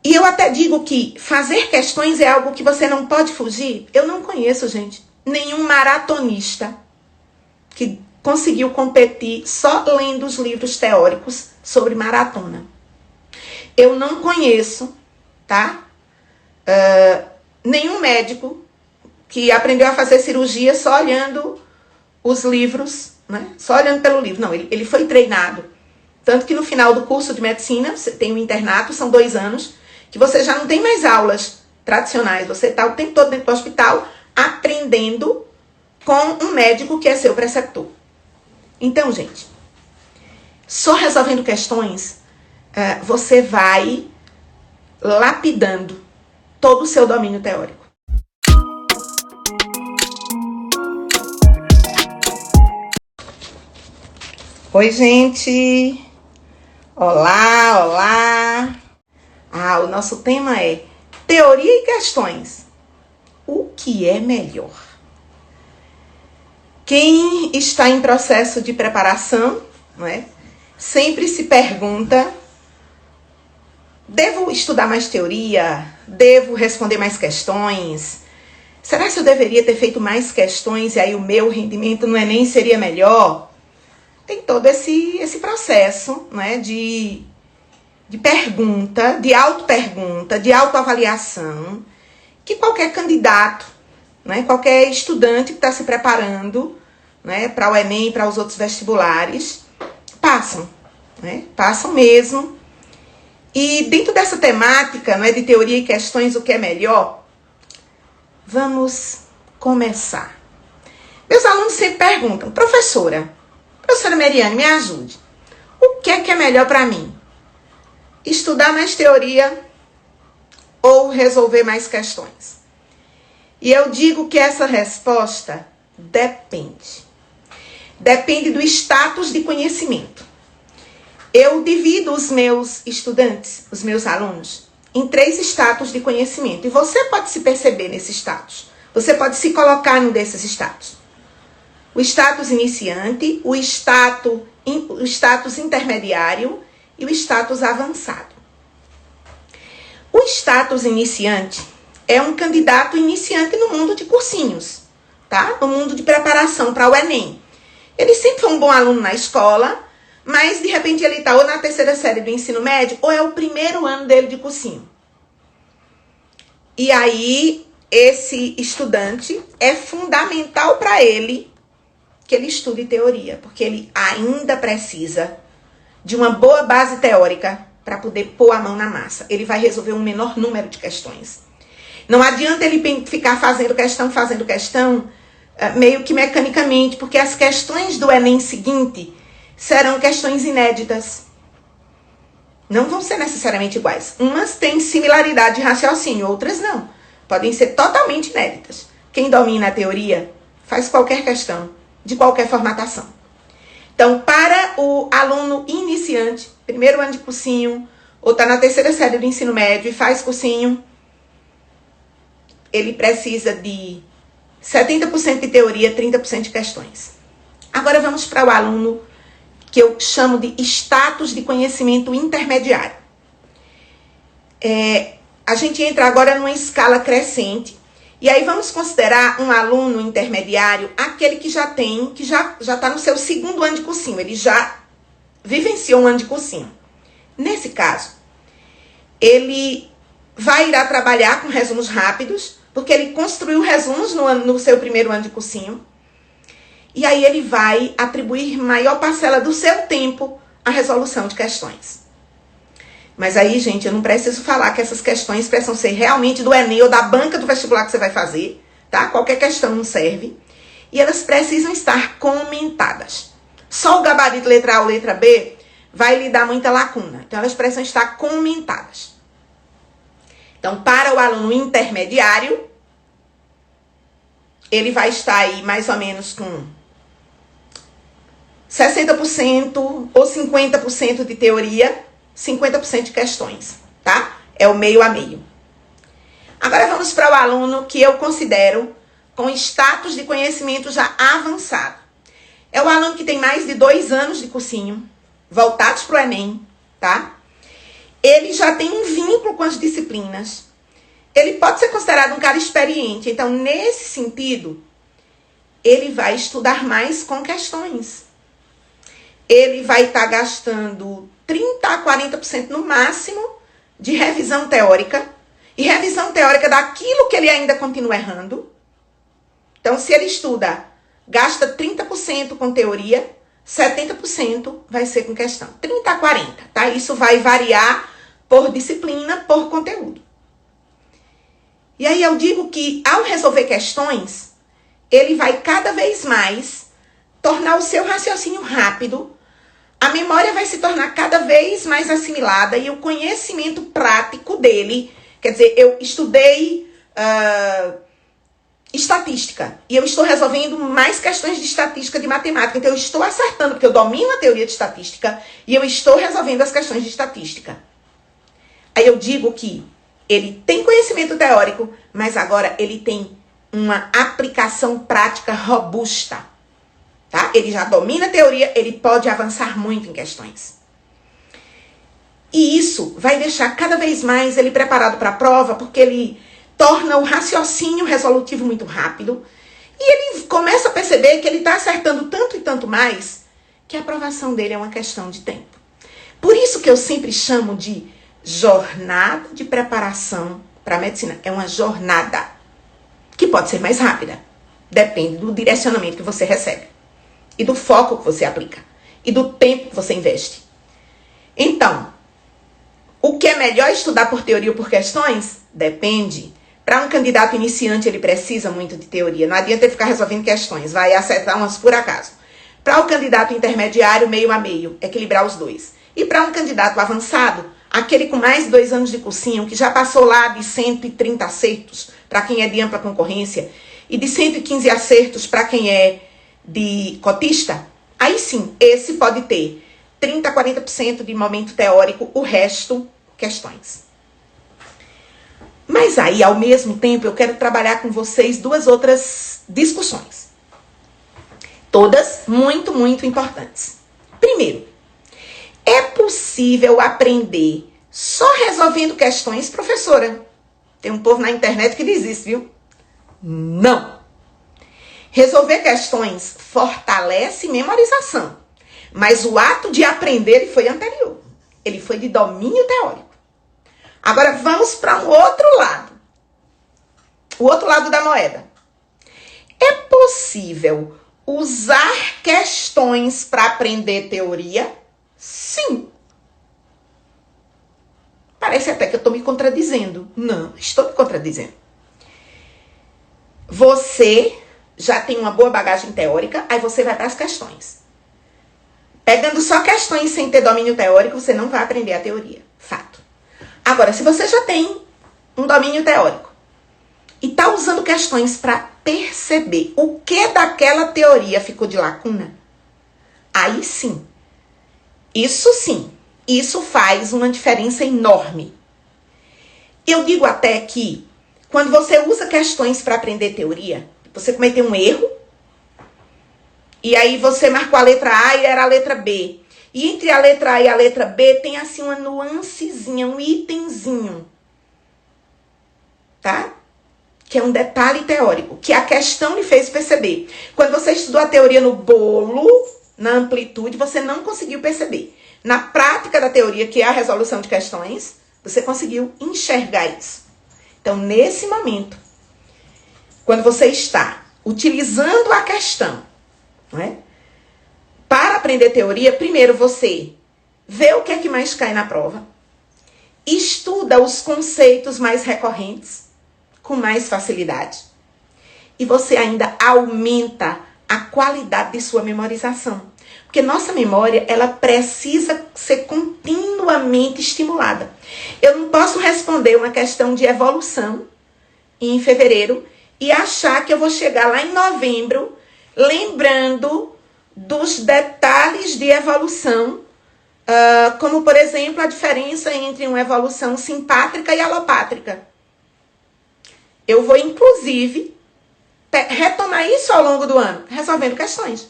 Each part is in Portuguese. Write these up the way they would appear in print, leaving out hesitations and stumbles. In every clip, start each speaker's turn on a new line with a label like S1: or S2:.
S1: E eu até digo que fazer questões é algo que você não pode fugir. Eu não conheço, gente, nenhum maratonista que conseguiu competir só lendo os livros teóricos sobre maratona. Eu não conheço, tá? Nenhum médico que aprendeu a fazer cirurgia só olhando os livros, né? Só olhando pelo livro. Não, ele foi treinado. Tanto que no final do curso de medicina, você tem um internato, são 2 anos, que você já não tem mais aulas tradicionais. Você está o tempo todo dentro do hospital aprendendo com um médico que é seu preceptor. Então, gente, só resolvendo questões, você vai lapidando todo o seu domínio teórico. Oi, gente! Olá, olá! O nosso tema é teoria e questões. O que é melhor? Quem está em processo de preparação, não é, sempre se pergunta: devo estudar mais teoria? Devo responder mais questões? Será que eu deveria ter feito mais questões e aí o meu rendimento no Enem seria melhor? Tem todo esse processo, né, de pergunta, de autopergunta, de autoavaliação, que qualquer candidato, né, qualquer estudante que está se preparando, né, para o Enem e para os outros vestibulares, passam, né, passam mesmo. E dentro dessa temática, né, de teoria e questões, o que é melhor, vamos começar. Meus alunos sempre perguntam: professora Meriane, me ajude. O que é melhor para mim? Estudar mais teoria ou resolver mais questões? E eu digo que essa resposta depende. Depende do status de conhecimento. Eu divido os meus estudantes, os meus alunos, em 3 status de conhecimento. E você pode se perceber nesse status. Você pode se colocar num desses status. O status iniciante, o status intermediário e o status avançado. O status iniciante é um candidato iniciante no mundo de cursinhos, tá? No mundo de preparação para o Enem. Ele sempre foi um bom aluno na escola, mas de repente ele está ou na 3ª série do ensino médio ou é o primeiro ano dele de cursinho. E aí, esse estudante é fundamental para ele que ele estude teoria, porque ele ainda precisa de uma boa base teórica para poder pôr a mão na massa. Ele vai resolver um menor número de questões. Não adianta ele ficar fazendo questão, meio que mecanicamente, porque as questões do Enem seguinte serão questões inéditas. Não vão ser necessariamente iguais. Umas têm similaridade de raciocínio, outras não. Podem ser totalmente inéditas. Quem domina a teoria faz qualquer questão, de qualquer formatação. Então, para o aluno iniciante, primeiro ano de cursinho, ou está na 3ª série do ensino médio e faz cursinho, ele precisa de 70% de teoria, 30% de questões. Agora vamos para o aluno que eu chamo de status de conhecimento intermediário. A gente entra agora numa escala crescente. E aí vamos considerar um aluno intermediário, aquele que já está no seu 2º ano de cursinho, ele já vivenciou um ano de cursinho. Nesse caso, ele irá trabalhar com resumos rápidos, porque ele construiu resumos no seu 1º ano de cursinho, e aí ele vai atribuir maior parcela do seu tempo à resolução de questões. Mas aí, gente, eu não preciso falar que essas questões precisam ser realmente do Enem ou da banca do vestibular que você vai fazer, tá? Qualquer questão não serve. E elas precisam estar comentadas. Só o gabarito letra A ou letra B vai lhe dar muita lacuna. Então, elas precisam estar comentadas. Então, para o aluno intermediário, ele vai estar aí mais ou menos com 60% ou 50% de teoria, 50% de questões, tá? É o meio a meio. Agora vamos para o aluno que eu considero com status de conhecimento já avançado. É o aluno que tem mais de 2 anos de cursinho, voltados para o Enem, tá? ele já tem um vínculo com as disciplinas. Ele pode ser considerado um cara experiente. Então, nesse sentido, ele vai estudar mais com questões. Ele vai estar gastando 30% a 40% no máximo de revisão teórica. E revisão teórica daquilo que ele ainda continua errando. Então, se ele estuda, gasta 30% com teoria, 70% vai ser com questão. 30% a 40%, tá? Isso vai variar por disciplina, por conteúdo. E aí eu digo que, ao resolver questões, ele vai cada vez mais tornar o seu raciocínio rápido, a memória vai se tornar cada vez mais assimilada e o conhecimento prático dele, quer dizer, eu estudei estatística e eu estou resolvendo mais questões de estatística de matemática, então eu estou acertando, porque eu domino a teoria de estatística e eu estou resolvendo as questões de estatística. Aí eu digo que ele tem conhecimento teórico, mas agora ele tem uma aplicação prática robusta. Tá? Ele já domina a teoria, ele pode avançar muito em questões. E isso vai deixar cada vez mais ele preparado para a prova, porque ele torna o raciocínio resolutivo muito rápido. E ele começa a perceber que ele está acertando tanto e tanto mais, que a aprovação dele é uma questão de tempo. Por isso que eu sempre chamo de jornada de preparação para a medicina. É uma jornada que pode ser mais rápida. Depende do direcionamento que você recebe. E do foco que você aplica. E do tempo que você investe. Então, o que é melhor estudar por teoria ou por questões? Depende. Para um candidato iniciante, ele precisa muito de teoria. Não adianta ele ficar resolvendo questões. Vai acertar umas por acaso. Para o candidato intermediário, meio a meio. Equilibrar os dois. E para um candidato avançado, aquele com mais de 2 anos de cursinho, que já passou lá de 130 acertos, para quem é de ampla concorrência, e de 115 acertos para quem é de cotista, aí sim, esse pode ter 30% a 40% de momento teórico, o resto, questões. Mas aí, ao mesmo tempo, eu quero trabalhar com vocês 2 outras discussões. Todas muito, muito importantes. Primeiro, é possível aprender só resolvendo questões, professora? Tem um povo na internet que diz isso, viu? Não. Resolver questões fortalece memorização, mas o ato de aprender foi anterior. Ele foi de domínio teórico. Agora vamos para um outro lado. O outro lado da moeda. É possível usar questões para aprender teoria? Sim. Parece até que eu estou me contradizendo. Não, estou me contradizendo. Você já tem uma boa bagagem teórica, aí você vai para as questões. Pegando só questões sem ter domínio teórico, você não vai aprender a teoria. Fato. Agora, se você já tem um domínio teórico e está usando questões para perceber o que daquela teoria ficou de lacuna, aí sim. Isso sim. Isso faz uma diferença enorme. Eu digo até que, quando você usa questões para aprender teoria, você cometeu um erro, e aí você marcou a letra A e era a letra B. E entre a letra A e a letra B tem assim uma nuancezinha, um itemzinho. Tá? Que é um detalhe teórico, que a questão lhe fez perceber. Quando você estudou a teoria no bolo, na amplitude, você não conseguiu perceber. Na prática da teoria, que é a resolução de questões, você conseguiu enxergar isso. Então, nesse momento, quando você está utilizando a questão, não é? Para aprender teoria, primeiro você vê o que é que mais cai na prova, estuda os conceitos mais recorrentes com mais facilidade e você ainda aumenta a qualidade de sua memorização. Porque nossa memória, ela precisa ser continuamente estimulada. Eu não posso responder uma questão de evolução em fevereiro e achar que eu vou chegar lá em novembro lembrando dos detalhes de evolução, como, por exemplo, a diferença entre uma evolução simpátrica e alopátrica. Eu vou, inclusive, retomar isso ao longo do ano, resolvendo questões,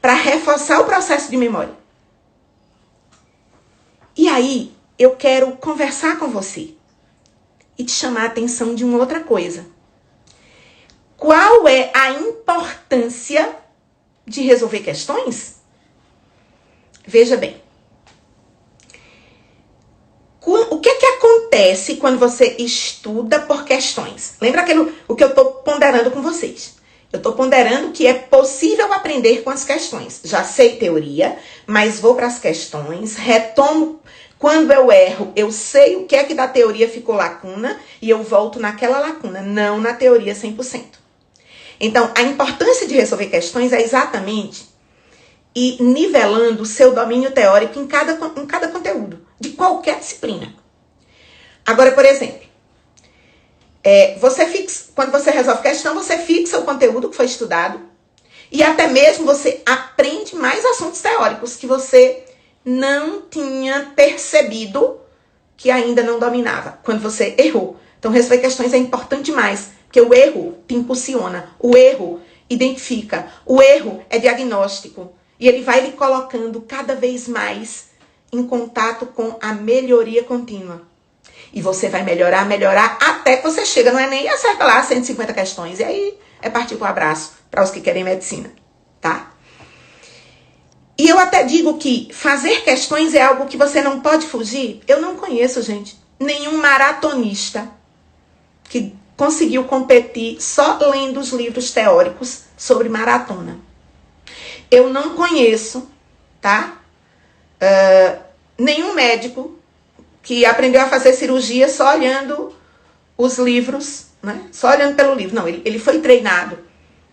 S1: para reforçar o processo de memória. E aí, eu quero conversar com você e te chamar a atenção de uma outra coisa. Qual é a importância de resolver questões? Veja bem. O que é que acontece quando você estuda por questões? Lembra o que eu estou ponderando com vocês? Eu estou ponderando que é possível aprender com as questões. Já sei teoria, mas vou para as questões, retomo. Quando eu erro, eu sei o que é que da teoria ficou lacuna e eu volto naquela lacuna, não na teoria 100%. Então, a importância de resolver questões é exatamente ir nivelando o seu domínio teórico em cada conteúdo, de qualquer disciplina. Agora, por exemplo, quando você resolve questão, você fixa o conteúdo que foi estudado e até mesmo você aprende mais assuntos teóricos que você não tinha percebido que ainda não dominava, quando você errou. Então, resolver questões é importante demais, porque o erro te impulsiona, o erro identifica, o erro é diagnóstico e ele vai lhe colocando cada vez mais em contato com a melhoria contínua. E você vai melhorar, até que você chega no Enem e acerta lá 150 questões. E aí é partir pro abraço para os que querem medicina, tá? E eu até digo que fazer questões é algo que você não pode fugir. Eu não conheço, gente, nenhum maratonista que conseguiu competir só lendo os livros teóricos sobre maratona. Eu não conheço, tá? Nenhum médico que aprendeu a fazer cirurgia só olhando os livros, né? Só olhando pelo livro. Não, ele foi treinado.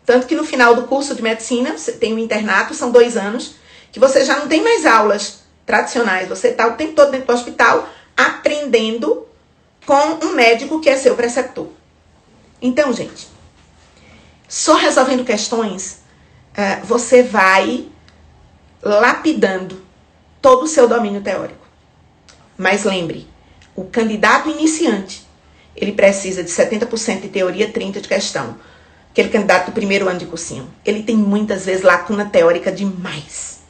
S1: Tanto que no final do curso de medicina, você tem um internato, são 2 anos, que você já não tem mais aulas tradicionais. Você está o tempo todo dentro do hospital aprendendo com um médico que é seu preceptor. Então, gente, só resolvendo questões, você vai lapidando todo o seu domínio teórico. Mas lembre, o candidato iniciante, ele precisa de 70% de teoria, 30% de questão. Aquele candidato do primeiro ano de cursinho, ele tem muitas vezes lacuna teórica demais,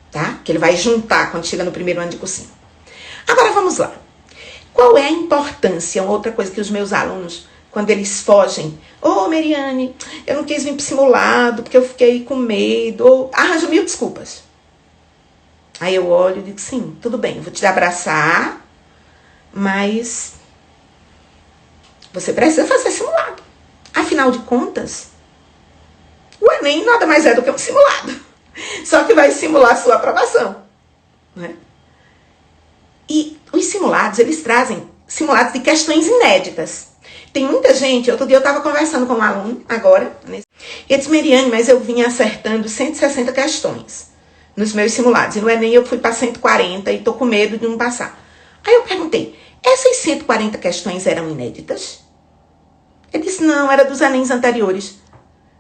S1: tá? Que ele vai juntar quando chega no primeiro ano de cursinho. Agora vamos lá. Qual é a importância? Outra coisa que os meus alunos, quando eles fogem, Meriane, eu não quis vir pro simulado porque eu fiquei com medo, ou arranjo 1000 desculpas. Aí eu olho e digo, sim, tudo bem, eu vou te abraçar, mas você precisa fazer simulado. Afinal de contas, o Enem nada mais é do que um simulado. Só que vai simular a sua aprovação, né? E os simulados, eles trazem simulados de questões inéditas. Tem muita gente, outro dia eu estava conversando com um aluno, agora, e ele disse, Meriane, mas eu vinha acertando 160 questões nos meus simulados. E no Enem eu fui para 140 e tô com medo de não passar. Aí eu perguntei, essas 140 questões eram inéditas? Ele disse, não, era dos Enems anteriores.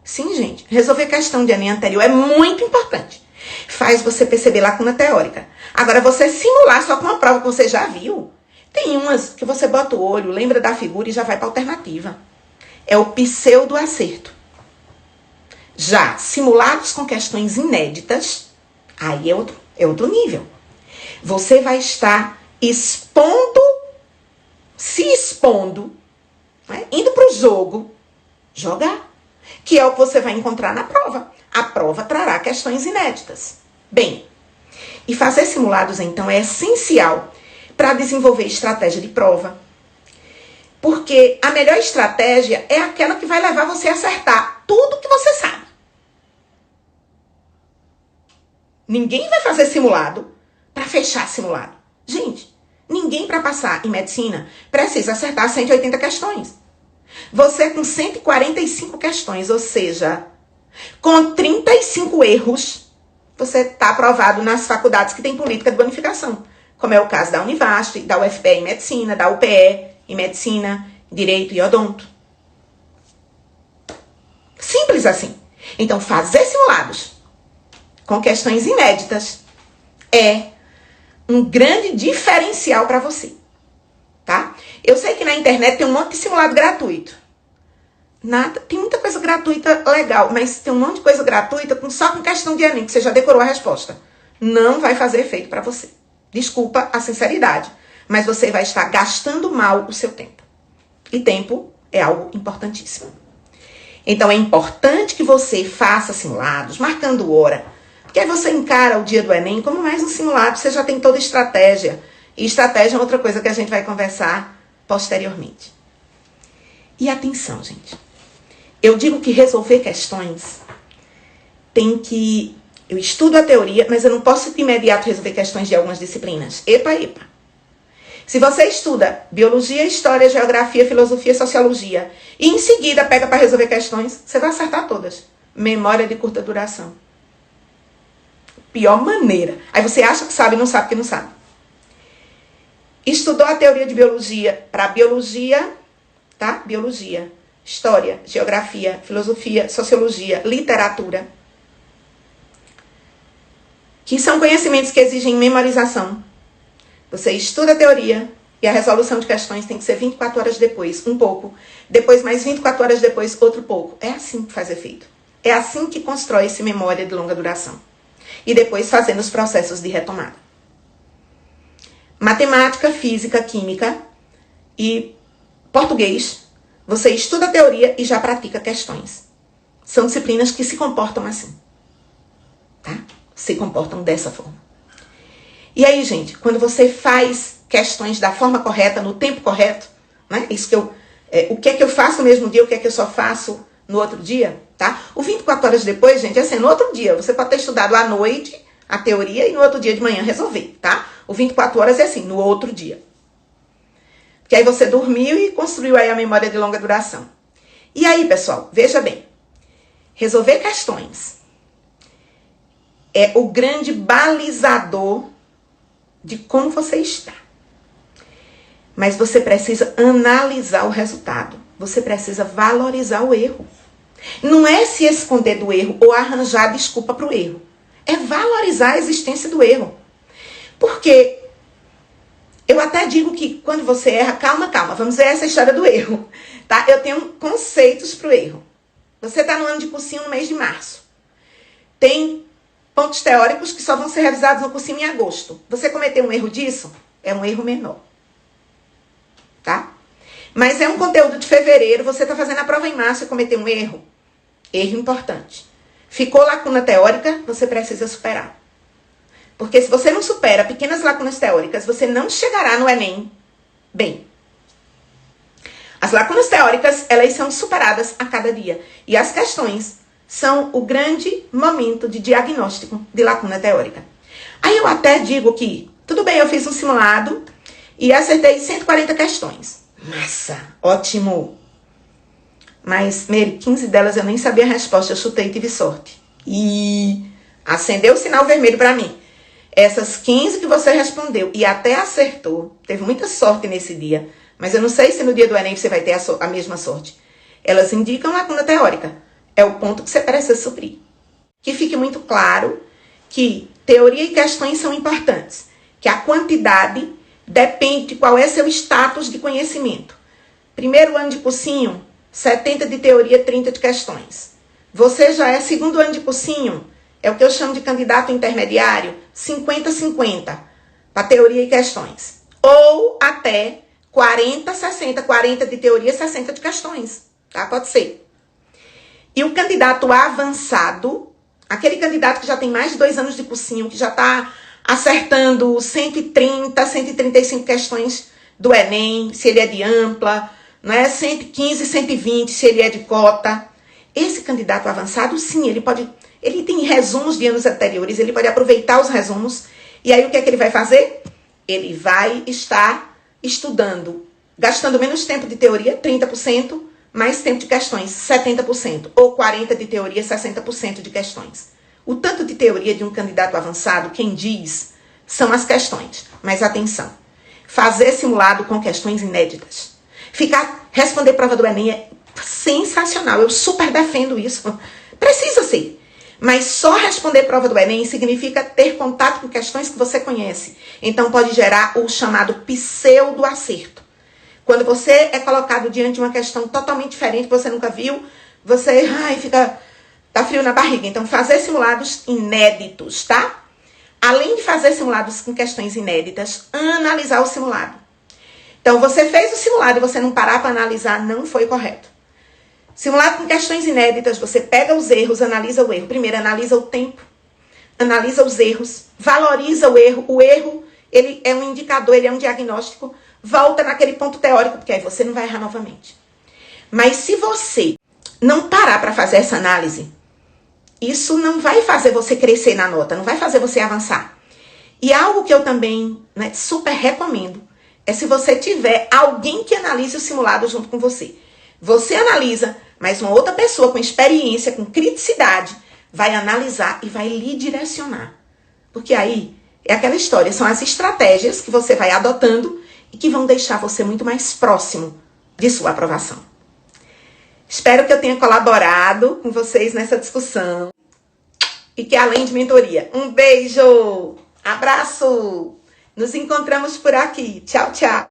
S1: Sim, gente, resolver questão de Enem anterior é muito importante. Faz você perceber lacuna teórica. Agora, você simular só com uma prova que você já viu, tem umas que você bota o olho, lembra da figura e já vai para a alternativa. É o pseudo-acerto. Já simulados com questões inéditas, aí é outro nível. Você vai estar se expondo, né? Indo para o jogo, jogar. Que é o que você vai encontrar na prova. A prova trará questões inéditas. Bem, e fazer simulados, então, é essencial para desenvolver estratégia de prova. Porque a melhor estratégia é aquela que vai levar você a acertar tudo que você sabe. Ninguém vai fazer simulado para fechar simulado. Gente, ninguém para passar em medicina precisa acertar 180 questões. Você com 145 questões, ou seja, com 35 erros, você está aprovado nas faculdades que têm política de bonificação. Como é o caso da Univasf, da UFPE em medicina, da UPE em medicina, direito e odonto. Simples assim. Então, fazer simulados com questões inéditas é um grande diferencial para você, tá? Eu sei que na internet tem um monte de simulado gratuito. Tem muita coisa gratuita legal, mas tem um monte de coisa gratuita só com questão de Enem, que você já decorou a resposta. Não vai fazer efeito para você. Desculpa a sinceridade. mas você vai estar gastando mal o seu tempo. E tempo é algo importantíssimo. Então, é importante que você faça simulados, marcando hora, porque aí você encara o dia do Enem como mais um simulado, você já tem toda a estratégia. E estratégia é outra coisa que a gente vai conversar posteriormente. E atenção, gente. Eu digo que resolver questões tem que... Eu estudo a teoria, mas eu não posso de imediato resolver questões de algumas disciplinas. Epa, epa. Se você estuda biologia, história, geografia, filosofia, sociologia, e em seguida pega para resolver questões, você vai acertar todas. Memória de curta duração. Pior maneira. Aí você acha que sabe, não sabe que não sabe. Estudou a teoria de biologia para biologia, tá? Biologia, história, geografia, filosofia, sociologia, literatura. Que são conhecimentos que exigem memorização. Você estuda a teoria e a resolução de questões tem que ser 24 horas depois, um pouco. Depois, mais 24 horas depois, outro pouco. É assim que faz efeito. É assim que constrói-se memória de longa duração. E depois fazendo os processos de retomada. Matemática, física, química e português. Você estuda a teoria e já pratica questões. São disciplinas que se comportam assim. Tá? Se comportam dessa forma. E aí, gente, quando você faz questões da forma correta, no tempo correto, né? Isso que o que é que eu faço no mesmo dia, o que é que eu só faço no outro dia, tá? O 24 horas depois, gente, é assim, no outro dia. Você pode ter estudado à noite a teoria e no outro dia de manhã resolver, tá? O 24 horas é assim, no outro dia. Porque aí você dormiu e construiu aí a memória de longa duração. E aí, pessoal, veja bem. Resolver questões é o grande balizador de como você está. Mas você precisa analisar o resultado. Você precisa valorizar o erro. Não é se esconder do erro ou arranjar desculpa para o erro. É valorizar a existência do erro. Porque eu até digo que quando você erra, calma, vamos ver essa história do erro. Tá? Eu tenho conceitos para o erro. Você está no ano de cursinho no mês de março. Tem pontos teóricos que só vão ser revisados no cursinho em agosto. Você cometeu um erro disso? É um erro menor. Tá? Mas é um conteúdo de fevereiro, você está fazendo a prova em março e cometeu um erro. Erro importante. Ficou lacuna teórica, você precisa superar. Porque se você não supera pequenas lacunas teóricas, você não chegará no Enem bem. As lacunas teóricas, elas são superadas a cada dia. E as questões são o grande momento de diagnóstico de lacuna teórica. Aí eu até digo que, tudo bem, eu fiz um simulado e acertei 140 questões. Massa, ótimo. Mas, Mary, 15 delas eu nem sabia a resposta, eu chutei e tive sorte. E acendeu o sinal vermelho para mim. Essas 15 que você respondeu e até acertou, teve muita sorte nesse dia, mas eu não sei se no dia do Enem você vai ter a mesma sorte. Elas indicam lacuna teórica. É o ponto que você precisa suprir. Que fique muito claro que teoria e questões são importantes. Que a quantidade depende de qual é seu status de conhecimento. Primeiro ano de cursinho, 70 de teoria, 30 de questões. Você já é segundo ano de cursinho, é o que eu chamo de candidato intermediário, 50-50 para teoria e questões. Ou até 40-60, 40 de teoria, 60 de questões. Tá? Pode ser. E o candidato avançado, aquele candidato que já tem mais de 2 anos de cursinho, que já está acertando 130, 135 questões do Enem, se ele é de ampla, não é? 115, 120, se ele é de cota. Esse candidato avançado, sim, ele tem resumos de anos anteriores, ele pode aproveitar os resumos, e aí o que é que ele vai fazer? Ele vai estar estudando, gastando menos tempo de teoria, 30%, mais tempo de questões, 70%, ou 40% de teoria, 60% de questões. O tanto de teoria de um candidato avançado, quem diz, são as questões. Mas atenção, fazer simulado com questões inéditas. Responder prova do Enem é sensacional, eu super defendo isso. Precisa ser. Mas só responder prova do Enem significa ter contato com questões que você conhece. Então pode gerar o chamado pseudo-acerto. Quando você é colocado diante de uma questão totalmente diferente, que você nunca viu, você tá frio na barriga. Então, fazer simulados inéditos, tá? Além de fazer simulados com questões inéditas, analisar o simulado. Então, você fez o simulado e você não parar para analisar, não foi correto. Simulado com questões inéditas, você pega os erros, analisa o erro. Primeiro, analisa o tempo, analisa os erros, valoriza o erro. O erro, ele é um indicador, ele é um diagnóstico. Volta naquele ponto teórico, porque aí você não vai errar novamente. Mas se você não parar para fazer essa análise, isso não vai fazer você crescer na nota, não vai fazer você avançar. E algo que eu também, né, super recomendo é se você tiver alguém que analise o simulado junto com você. Você analisa, mas uma outra pessoa com experiência, com criticidade, vai analisar e vai lhe direcionar. Porque aí é aquela história, são as estratégias que você vai adotando e que vão deixar você muito mais próximo de sua aprovação. Espero que eu tenha colaborado com vocês nessa discussão. E que além de mentoria, um beijo, abraço, nos encontramos por aqui. Tchau, tchau.